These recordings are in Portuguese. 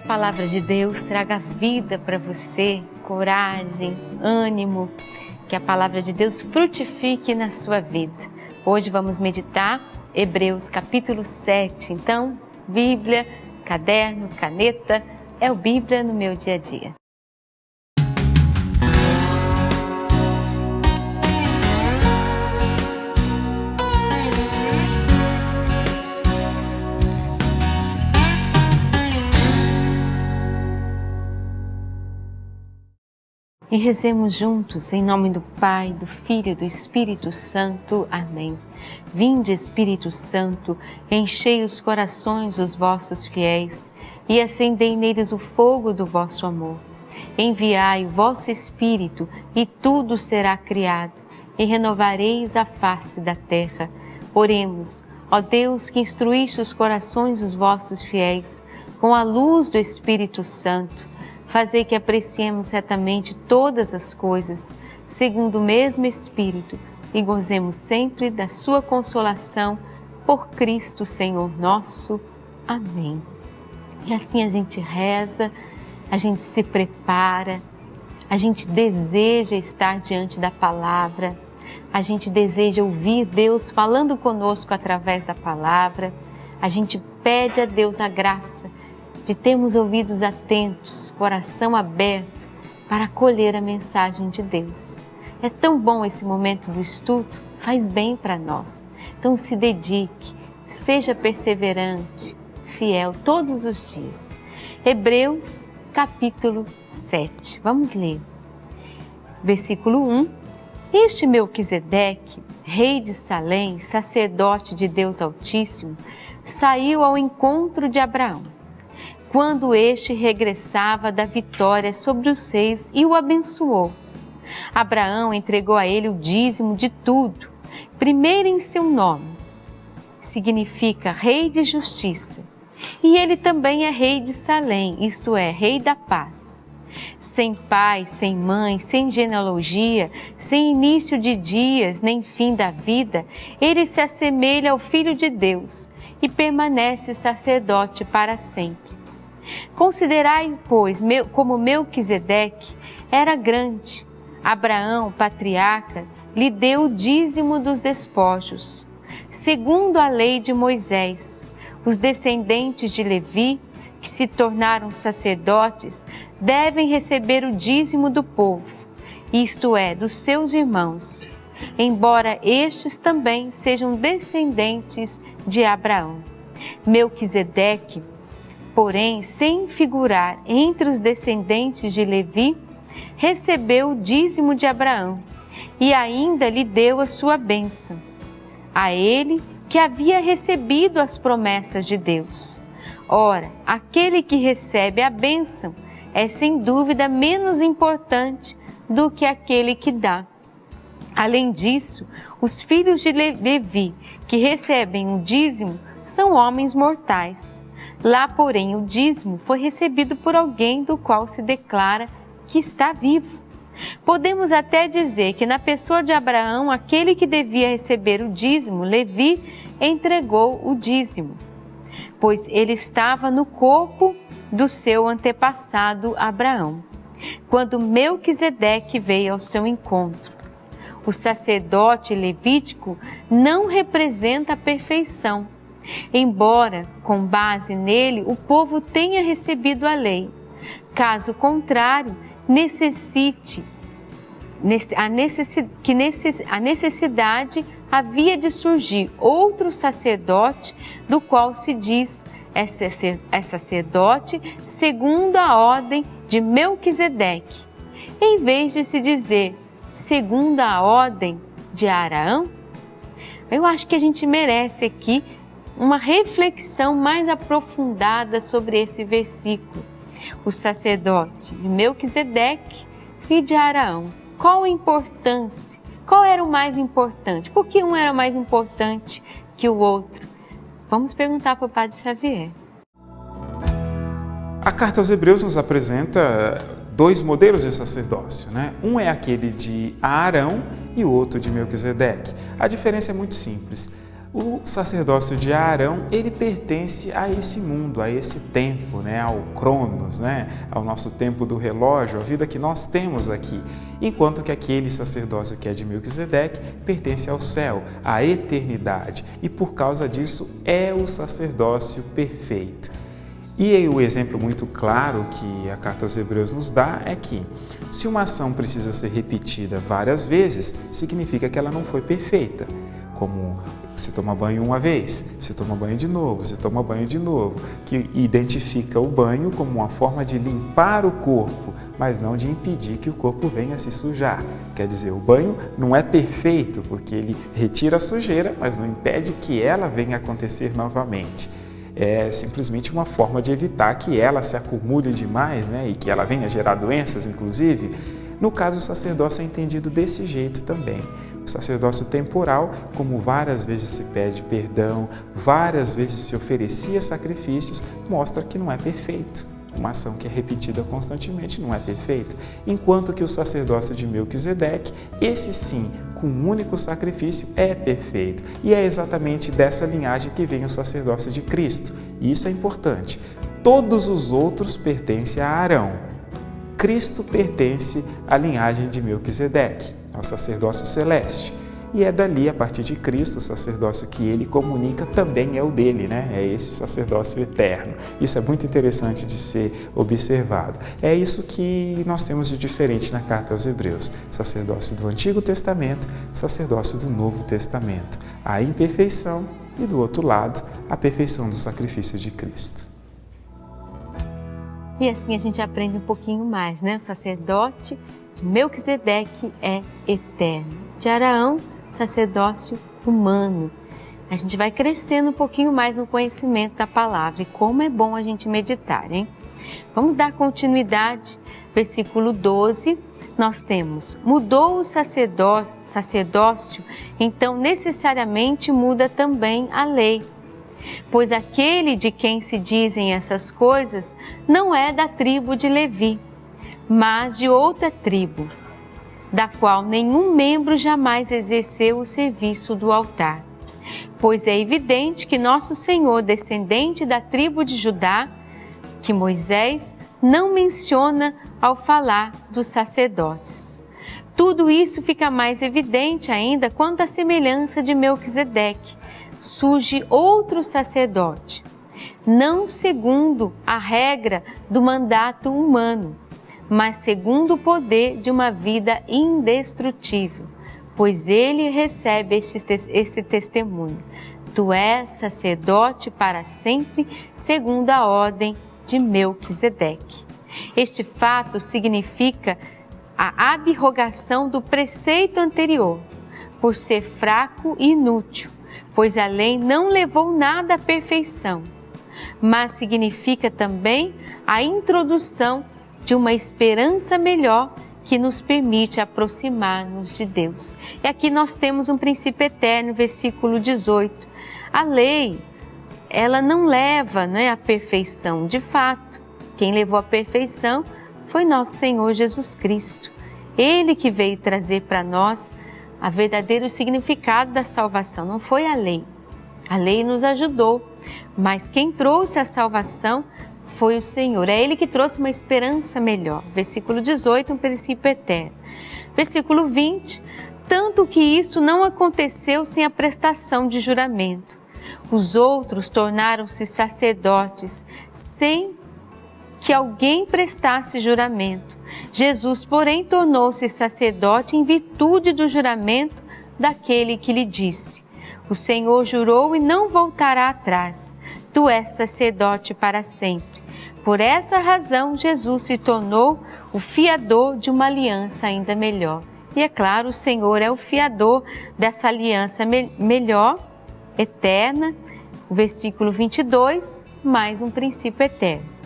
palavra de Deus traga vida para você, coragem, ânimo, que a palavra de Deus frutifique na sua vida. Hoje vamos meditar Hebreus capítulo 7. Então, Bíblia, caderno, caneta, é o Bíblia no meu dia a dia. E rezemos juntos em nome do Pai, do Filho e do Espírito Santo. Amém. Vinde, Espírito Santo, enchei os corações dos vossos fiéis e acendei neles o fogo do vosso amor. Enviai o vosso Espírito e tudo será criado e renovareis a face da terra. Oremos, ó Deus, que instruíste os corações dos vossos fiéis com a luz do Espírito Santo. Fazei que apreciemos retamente todas as coisas, segundo o mesmo Espírito, e gozemos sempre da sua consolação, por Cristo Senhor nosso. Amém. E assim a gente reza, a gente se prepara, a gente deseja estar diante da palavra, a gente deseja ouvir Deus falando conosco através da palavra, a gente pede a Deus a graça de termos ouvidos atentos, coração aberto para acolher a mensagem de Deus. É tão bom esse momento do estudo, faz bem para nós. Então se dedique, seja perseverante, fiel todos os dias. Hebreus capítulo 7, vamos ler. Versículo 1. Este Melquisedeque, rei de Salém, sacerdote de Deus Altíssimo, saiu ao encontro de Abraão, quando este regressava da vitória sobre os reis e o abençoou. Abraão entregou a ele o dízimo de tudo, primeiro em seu nome, significa rei de justiça, e ele também é rei de Salém, isto é, rei da paz. Sem pai, sem mãe, sem genealogia, sem início de dias, nem fim da vida, ele se assemelha ao Filho de Deus e permanece sacerdote para sempre. Considerai, pois, como Melquisedeque era grande. Abraão, patriarca, lhe deu o dízimo dos despojos. Segundo a lei de Moisés, os descendentes de Levi, que se tornaram sacerdotes, devem receber o dízimo do povo, isto é, dos seus irmãos, embora estes também sejam descendentes de Abraão. Melquisedeque, porém, sem figurar entre os descendentes de Levi, recebeu o dízimo de Abraão e ainda lhe deu a sua bênção, a ele que havia recebido as promessas de Deus. Ora, aquele que recebe a bênção é sem dúvida menos importante do que aquele que dá. Além disso, os filhos de Levi que recebem o dízimo são homens mortais. Lá, porém, o dízimo foi recebido por alguém do qual se declara que está vivo. Podemos até dizer que na pessoa de Abraão, aquele que devia receber o dízimo, Levi, entregou o dízimo, pois ele estava no corpo do seu antepassado Abraão, quando Melquisedeque veio ao seu encontro. O sacerdote levítico não representa a perfeição, embora, com base nele, o povo tenha recebido a lei. Caso contrário, a necessidade havia de surgir outro sacerdote, do qual se diz é sacerdote segundo a ordem de Melquisedeque, em vez de se dizer segundo a ordem de Araão. Eu acho que a gente merece aqui uma reflexão mais aprofundada sobre esse versículo. O sacerdote de Melquisedeque e de Araão. Qual a importância? Qual era o mais importante? Por que um era mais importante que o outro? Vamos perguntar para o Padre Xavier. A carta aos Hebreus nos apresenta dois modelos de sacerdócio, né? Um é aquele de Arão e o outro de Melquisedeque. A diferença é muito simples. O sacerdócio de Arão, ele pertence a esse mundo, a esse tempo, ao Cronos, ao nosso tempo do relógio, a vida que nós temos aqui. Enquanto que aquele sacerdócio que é de Melquisedeque pertence ao céu, à eternidade. E por causa disso é o sacerdócio perfeito. E aí, o exemplo muito claro que a carta aos Hebreus nos dá é que, se uma ação precisa ser repetida várias vezes, significa que ela não foi perfeita. Como se toma banho uma vez, se toma banho de novo, se toma banho de novo, que identifica o banho como uma forma de limpar o corpo, mas não de impedir que o corpo venha se sujar. Quer dizer, o banho não é perfeito, porque ele retira a sujeira, mas não impede que ela venha acontecer novamente. É simplesmente uma forma de evitar que ela se acumule demais, e que ela venha gerar doenças, inclusive. No caso, o sacerdócio é entendido desse jeito também. O sacerdócio temporal, como várias vezes se pede perdão, várias vezes se oferecia sacrifícios, mostra que não é perfeito. Uma ação que é repetida constantemente não é perfeita. Enquanto que o sacerdócio de Melquisedeque, esse sim, com um único sacrifício, é perfeito. E é exatamente dessa linhagem que vem o sacerdócio de Cristo. E isso é importante. Todos os outros pertencem a Arão. Cristo pertence à linhagem de Melquisedeque, ao sacerdócio celeste. E é dali, a partir de Cristo, o sacerdócio que ele comunica também é o dele, É esse sacerdócio eterno. Isso é muito interessante de ser observado. É isso que nós temos de diferente na carta aos Hebreus. Sacerdócio do Antigo Testamento, sacerdócio do Novo Testamento. A imperfeição e, do outro lado, a perfeição do sacrifício de Cristo. E assim a gente aprende um pouquinho mais, O sacerdote de Melquisedeque é eterno. De Arão, sacerdócio humano. A gente vai crescendo um pouquinho mais no conhecimento da palavra e como é bom a gente meditar, hein? Vamos dar continuidade. Versículo 12, nós temos: mudou o sacerdócio, então necessariamente muda também a lei. Pois aquele de quem se dizem essas coisas não é da tribo de Levi, mas de outra tribo, da qual nenhum membro jamais exerceu o serviço do altar. Pois é evidente que nosso Senhor, descendente da tribo de Judá, que Moisés não menciona ao falar dos sacerdotes. Tudo isso fica mais evidente ainda quando a semelhança de Melquisedeque surge outro sacerdote, não segundo a regra do mandato humano, mas segundo o poder de uma vida indestrutível, pois ele recebe esse testemunho: tu és sacerdote para sempre, segundo a ordem de Melquisedeque. Este fato significa a abrogação do preceito anterior, por ser fraco e inútil, pois a lei não levou nada à perfeição, mas significa também a introdução de uma esperança melhor que nos permite aproximar-nos de Deus. E aqui nós temos um princípio eterno, versículo 18. A lei, ela não leva à perfeição. De fato, quem levou à perfeição foi nosso Senhor Jesus Cristo. Ele que veio trazer para nós o verdadeiro significado da salvação, não foi a lei. A lei nos ajudou, mas quem trouxe a salvação foi o Senhor. É Ele que trouxe uma esperança melhor. Versículo 18, um princípio eterno. Versículo 20, tanto que isso não aconteceu sem a prestação de juramento. Os outros tornaram-se sacerdotes sem que alguém prestasse juramento. Jesus, porém, tornou-se sacerdote em virtude do juramento daquele que lhe disse: o Senhor jurou e não voltará atrás. Tu és sacerdote para sempre. Por essa razão, Jesus se tornou o fiador de uma aliança ainda melhor. E é claro, o Senhor é o fiador dessa aliança melhor, eterna. O versículo 22, mais um princípio eterno.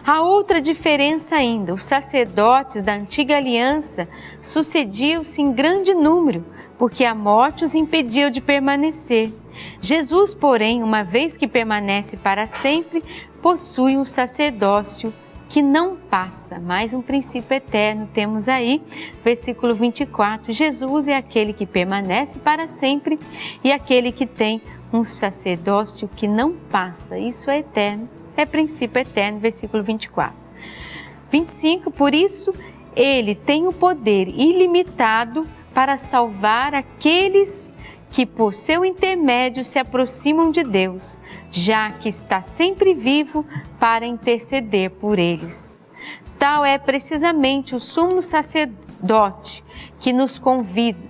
Há outra diferença ainda: os sacerdotes da antiga aliança sucediam-se em grande número, porque a morte os impediu de permanecer. Jesus, porém, uma vez que permanece para sempre, possui um sacerdócio que não passa. Mais um princípio eterno temos aí, versículo 24. Jesus é aquele que permanece para sempre e aquele que tem um sacerdócio que não passa. Isso é eterno, é princípio eterno, versículo 24. 25, por isso ele tem o poder ilimitado para salvar aqueles que por seu intermédio se aproximam de Deus, já que está sempre vivo para interceder por eles. Tal é precisamente o sumo sacerdote que nos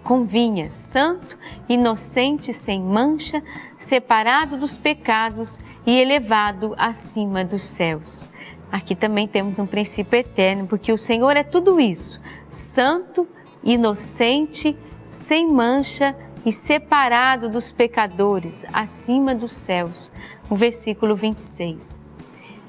convinha, santo, inocente, sem mancha, separado dos pecados e elevado acima dos céus. Aqui também temos um princípio eterno, porque o Senhor é tudo isso, santo, inocente, sem mancha e separado dos pecadores, acima dos céus. O versículo 26.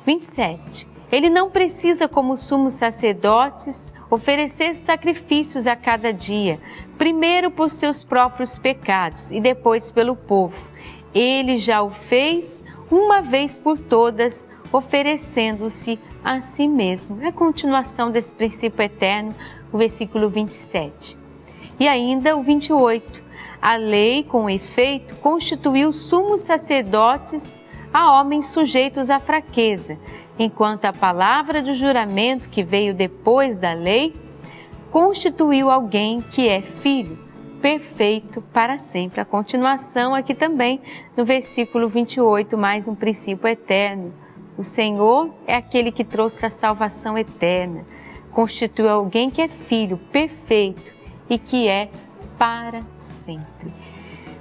27. Ele não precisa, como sumos sacerdotes, oferecer sacrifícios a cada dia, primeiro por seus próprios pecados e depois pelo povo. Ele já o fez uma vez por todas, oferecendo-se a si mesmo. É a continuação desse princípio eterno, o versículo 27. E ainda o 28. A lei, com efeito, constituiu sumos sacerdotes a homens sujeitos à fraqueza, enquanto a palavra do juramento que veio depois da lei constituiu alguém que é filho, perfeito para sempre. A continuação aqui também no versículo 28, mais um princípio eterno. O Senhor é aquele que trouxe a salvação eterna, constitui alguém que é filho, perfeito e que é para sempre.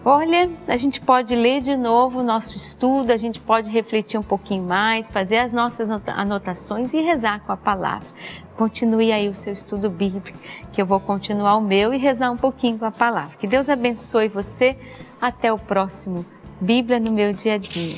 Olha, a gente pode ler de novo o nosso estudo, a gente pode refletir um pouquinho mais, fazer as nossas anotações e rezar com a palavra. Continue aí o seu estudo bíblico, que eu vou continuar o meu e rezar um pouquinho com a palavra. Que Deus abençoe você. Até o próximo Bíblia no meu dia a dia.